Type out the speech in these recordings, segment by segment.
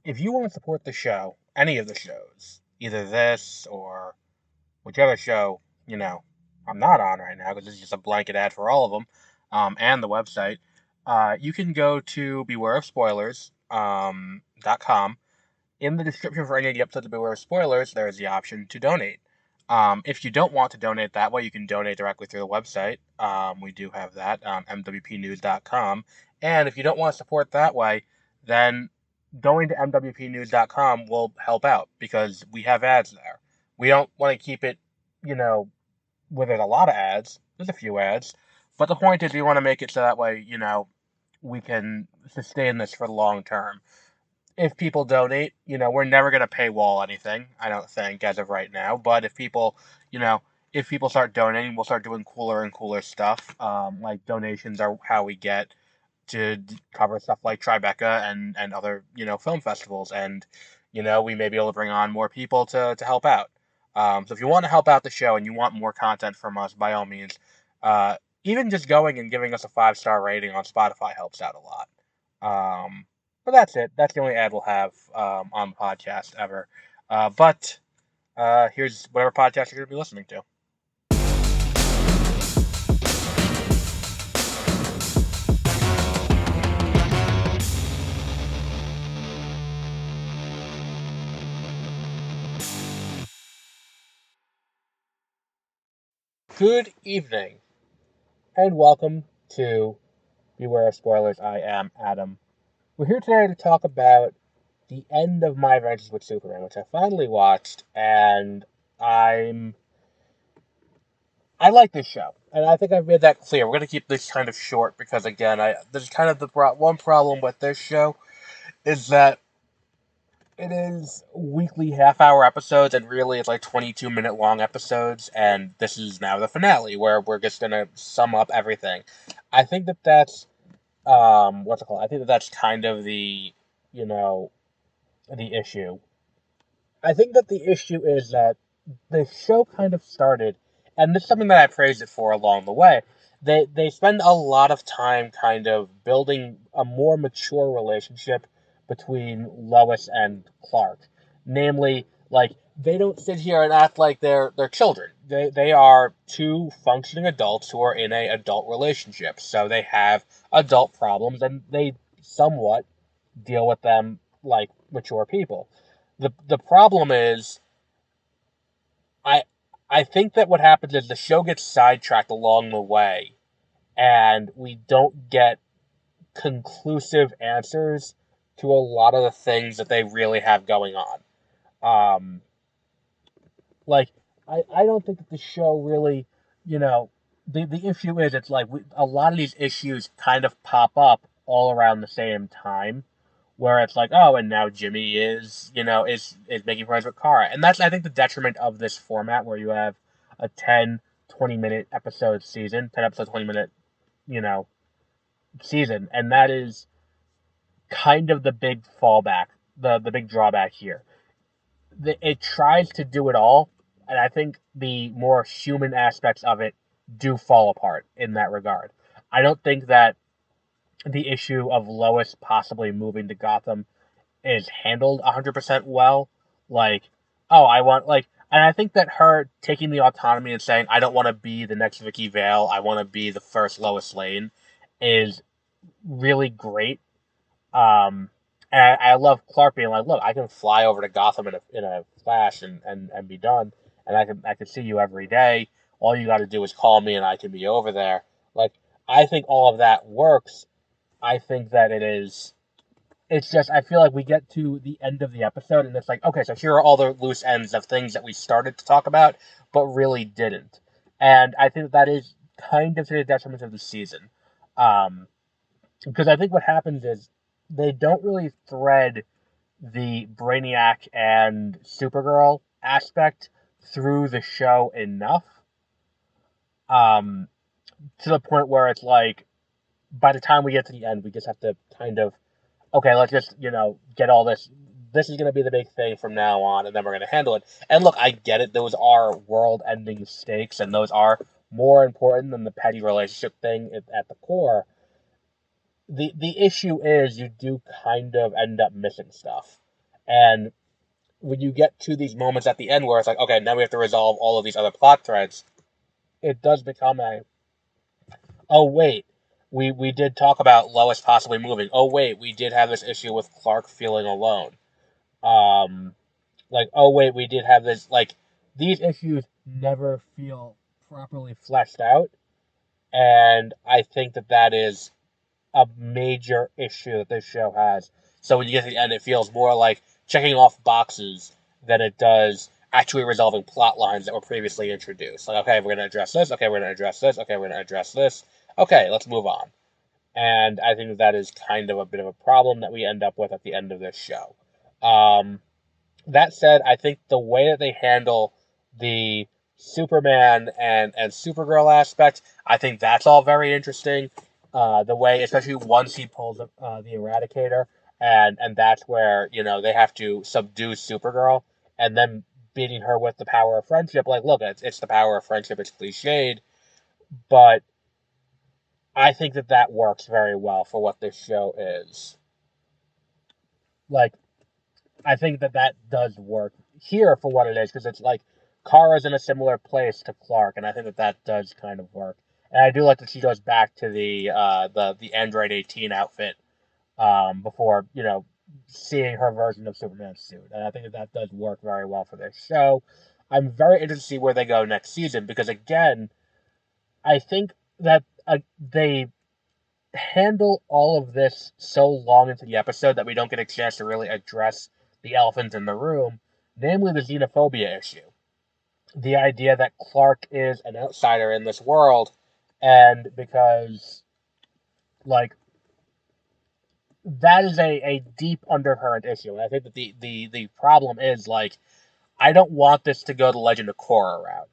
if you want to support the show, any of the shows, either this or whichever show, I'm not on right now because this is just a blanket ad for all of them, and the website, you can go to bewareofspoilers.com. In the description for any of the episodes of Beware of Spoilers, there is the option to donate. If you don't want to donate that way, you can donate directly through the website. We do have that, mwpnews.com. And if you don't want to support that way, then going to mwpnews.com will help out because we have ads there. We don't want to keep it, you know, where there's a lot of ads. There's a few ads. But the point is, we want to make it so that way, we can sustain this for the long term. If people donate, we're never going to paywall anything, I don't think, as of right now. But you know, if people start donating, we'll start doing cooler and cooler stuff. Like donations are how we get to cover stuff like Tribeca and other, film festivals. And, we may be able to bring on more people to help out. So if you want to help out the show and you want more content from us, by all means, even just going and giving us a 5-star rating on Spotify helps out a lot. But that's it. That's the only ad we'll have on the podcast ever. But here's whatever podcast you're going to be listening to. Good evening, and welcome to Beware of Spoilers. I am Adam. We're here today to talk about the end of My Adventures with Superman, which I finally watched, and I like this show, and I think I've made that clear. We're going to keep this kind of short because, again, there's kind of the one problem with this show is that it is weekly half-hour episodes, and really it's like 22-minute long episodes, and this is now the finale, where we're just going to sum up everything. I think that's, what's it called? I think that's kind of you know, the issue. I think that the issue is that the show kind of started, and this is something that I praised it for along the way. They spend a lot of time kind of building a more mature relationship between Lois and Clark. Namely, like they don't sit here and act like they're children. They are two functioning adults who are in a adult relationship. So they have adult problems and they somewhat deal with them like mature people. The problem is I I think that what happens is the show gets sidetracked along the way, and we don't get conclusive answers to a lot of the things that they really have going on. Um, like I don't think that the show really, you know, the issue is it's like a lot of these issues kind of pop up all around the same time, where it's like, oh, and now Jimmy is, is making friends with Kara. And that's, I think, the detriment of this format where you have a 10-20 minute episode season, 10 episode, 20-minute, you know, season. And that is kind of the big fallback, the big drawback here. It tries to do it all, and I think the more human aspects of it do fall apart in that regard. I don't think that the issue of Lois possibly moving to Gotham is handled 100% well. Like, oh, and I think that her taking the autonomy and saying, I don't want to be the next Vicky Vale, I want to be the first Lois Lane, is really great. And I love Clark being like, look, I can fly over to Gotham in a flash and be done, and I can see you every day. All you got to do is call me, and I can be over there. Like, I think all of that works. I think that it is it's just I feel like we get to the end of the episode and it's like, okay, so here are all the loose ends of things that we started to talk about but really didn't. And I think that is kind of to the detriment of the season. Um, because I think what happens is they don't really thread the Brainiac and Supergirl aspect through the show enough. Um, to the point where it's like by the time we get to the end, we just have to kind of okay, let's just, get all this. This is going to be the big thing from now on, and then we're going to handle it. And look, I get it. Those are world ending stakes, and those are more important than the petty relationship thing at the core. The issue is you do kind of end up missing stuff. And when you get to these moments at the end where it's like, okay, now we have to resolve all of these other plot threads, it does become a, oh wait, we did talk about Lois possibly moving. Oh wait, we did have this issue with Clark feeling alone. Um, like, oh wait, we did have this, like, these issues never feel properly fleshed out, and I think that that is a major issue that this show has. So when you get to the end, it feels more like checking off boxes than it does actually resolving plot lines that were previously introduced. Like, okay, we're going to address this. Okay, we're going to address this. Okay, we're going to address this. Okay, let's move on. And I think that that is kind of a bit of a problem that we end up with at the end of this show. Um, that said, I think the way that they handle the Superman and Supergirl aspect, I think that's all very interesting. The way, especially once he pulls the Eradicator, and that's where they have to subdue Supergirl, and then beating her with the power of friendship. Like, look, it's the power of friendship. It's cliched, but I think that that works very well for what this show is. Like, I think that that does work here for what it is, because it's like Kara's in a similar place to Clark, and I think that that does kind of work. And I do like that she goes back to the Android 18 outfit before seeing her version of Superman's suit, and I think that that does work very well for this show. I'm very interested to see where they go next season, because again, I think that they handle all of this so long into the episode that we don't get a chance to really address the elephant in the room, namely the xenophobia issue. The idea that Clark is an outsider in this world, and because, like, that is a deep undercurrent issue. And I think that the problem is, like, I don't want this to go the Legend of Korra route.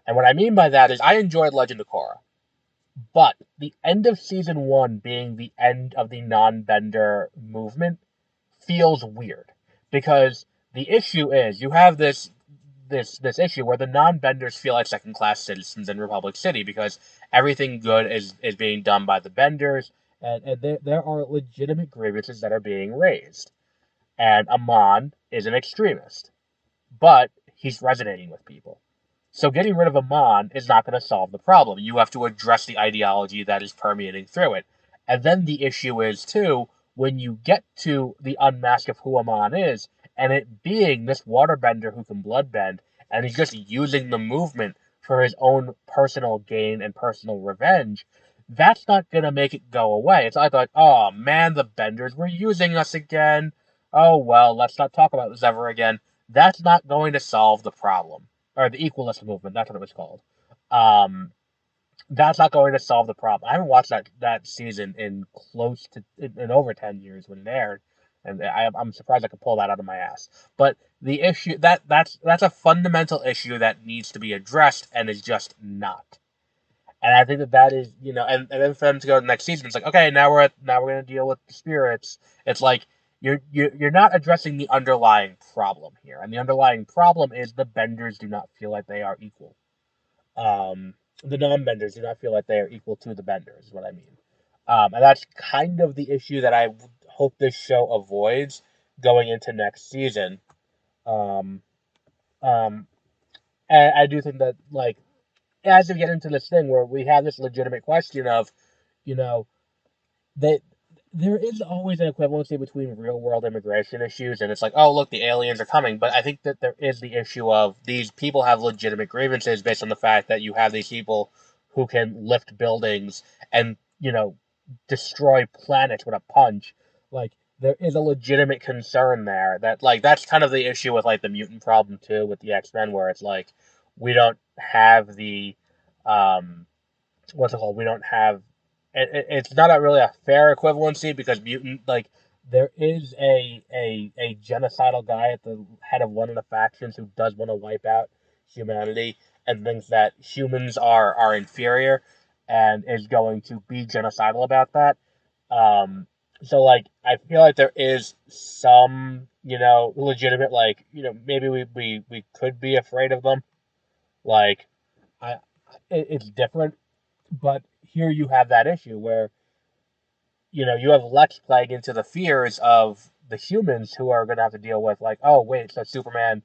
And what I mean by that is I enjoyed Legend of Korra. But the end of season one being the end of the non-bender movement feels weird, because the issue is you have this issue where the non-benders feel like second-class citizens in Republic City because everything good is being done by the benders, and there are legitimate grievances that are being raised. And Amon is an extremist, but he's resonating with people. So getting rid of Amon is not going to solve the problem. You have to address the ideology that is permeating through it. And then the issue is, too, when you get to the unmask of who Amon is, and it being this waterbender who can bloodbend, and he's just using the movement for his own personal gain and personal revenge, that's not going to make it go away. It's like, oh man, the benders were using us again. Oh well, let's not talk about this ever again. That's not going to solve the problem, or the equalist movement. That's what it was called. Um, that's not going to solve the problem. I haven't watched that season in close to in over 10 years when it aired, and I'm surprised I could pull that out of my ass. But the issue that's a fundamental issue that needs to be addressed and is just not. And I think that that is, and then for them to go to the next season, it's like, okay, now we're gonna deal with the spirits. It's like you're not addressing the underlying problem here, and the underlying problem is the benders do not feel like they are equal. The non-benders do not feel like they are equal to the benders, is what I mean. And that's kind of the issue that I hope this show avoids going into next season. Um, um, and I do think that, like, as we get into this thing where we have this legitimate question of, you know, that there is always an equivalency between real world immigration issues, and it's like, oh, look, the aliens are coming. But I think that there is the issue of these people have legitimate grievances based on the fact that you have these people who can lift buildings and, destroy planets with a punch. Like, there is a legitimate concern there that, like, that's kind of the issue with, like, the mutant problem, too, with the X-Men, where it's like, we don't have the, what's it called? We don't have it's not really a fair equivalency, because mutant, like, there is a genocidal guy at the head of one of the factions who does want to wipe out humanity and thinks that humans are inferior and is going to be genocidal about that. Um, so, like, I feel like there is some legitimate, like, maybe we could be afraid of them. Like, I it's different, but here you have that issue where you have Lex playing into the fears of the humans who are going to have to deal with, like, oh, wait, so Superman,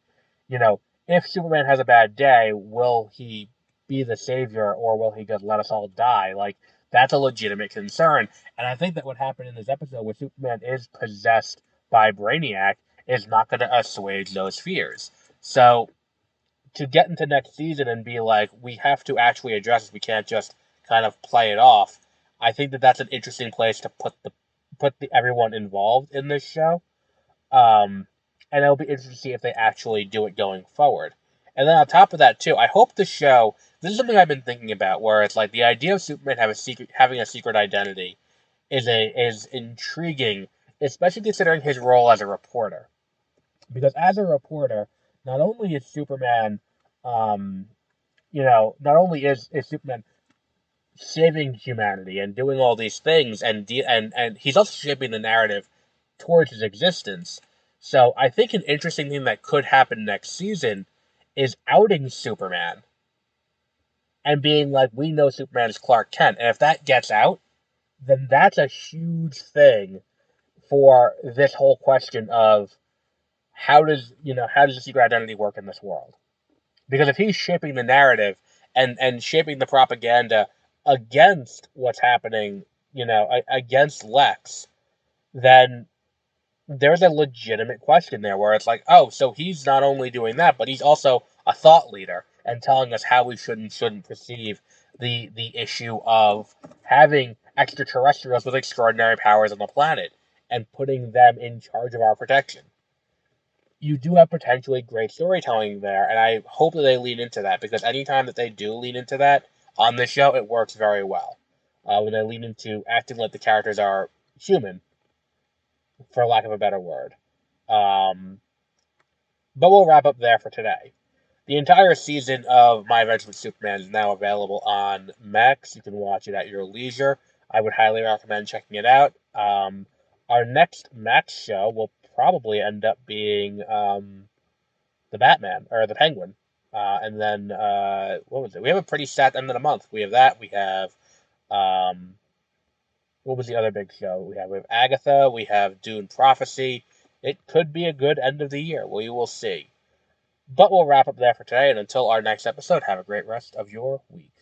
you know, if Superman has a bad day, will he be the savior or will he just let us all die? Like, that's a legitimate concern. And I think that what happened in this episode where Superman is possessed by Brainiac is not going to assuage those fears. So to get into next season and be like, we have to actually address this, we can't just kind of play it off. I think that that's an interesting place to put the everyone involved in this show. And it'll be interesting to see if they actually do it going forward. And then on top of that too, I hope the show. This is something I've been thinking about, where it's like the idea of Superman having a secret identity is intriguing, especially considering his role as a reporter. Because as a reporter, not only is Superman, um, not only is Superman saving humanity and doing all these things, and he's also shaping the narrative towards his existence. So I think an interesting thing that could happen next season is outing Superman and being like, we know Superman is Clark Kent, and if that gets out, then that's a huge thing for this whole question of how does the secret identity work in this world? Because if he's shaping the narrative and shaping the propaganda against what's happening, against Lex, then there's a legitimate question there where it's like, oh, so he's not only doing that, but he's also a thought leader and telling us how we should and shouldn't perceive the issue of having extraterrestrials with extraordinary powers on the planet and putting them in charge of our protection. You do have potentially great storytelling there, and I hope that they lean into that, because anytime that they do lean into that on this show, it works very well. When they lean into acting like the characters are human, for lack of a better word. Um, but we'll wrap up there for today. The entire season of My Adventures with Superman is now available on Max. You can watch it at your leisure. I would highly recommend checking it out. Our next Max show will probably end up being the Batman or the Penguin. And then what was it? We have a pretty stacked end of the month. We have that. We have what was the other big show we have? We have Agatha. We have Dune Prophecy. It could be a good end of the year. We will see. But we'll wrap up there for today, and until our next episode, have a great rest of your week.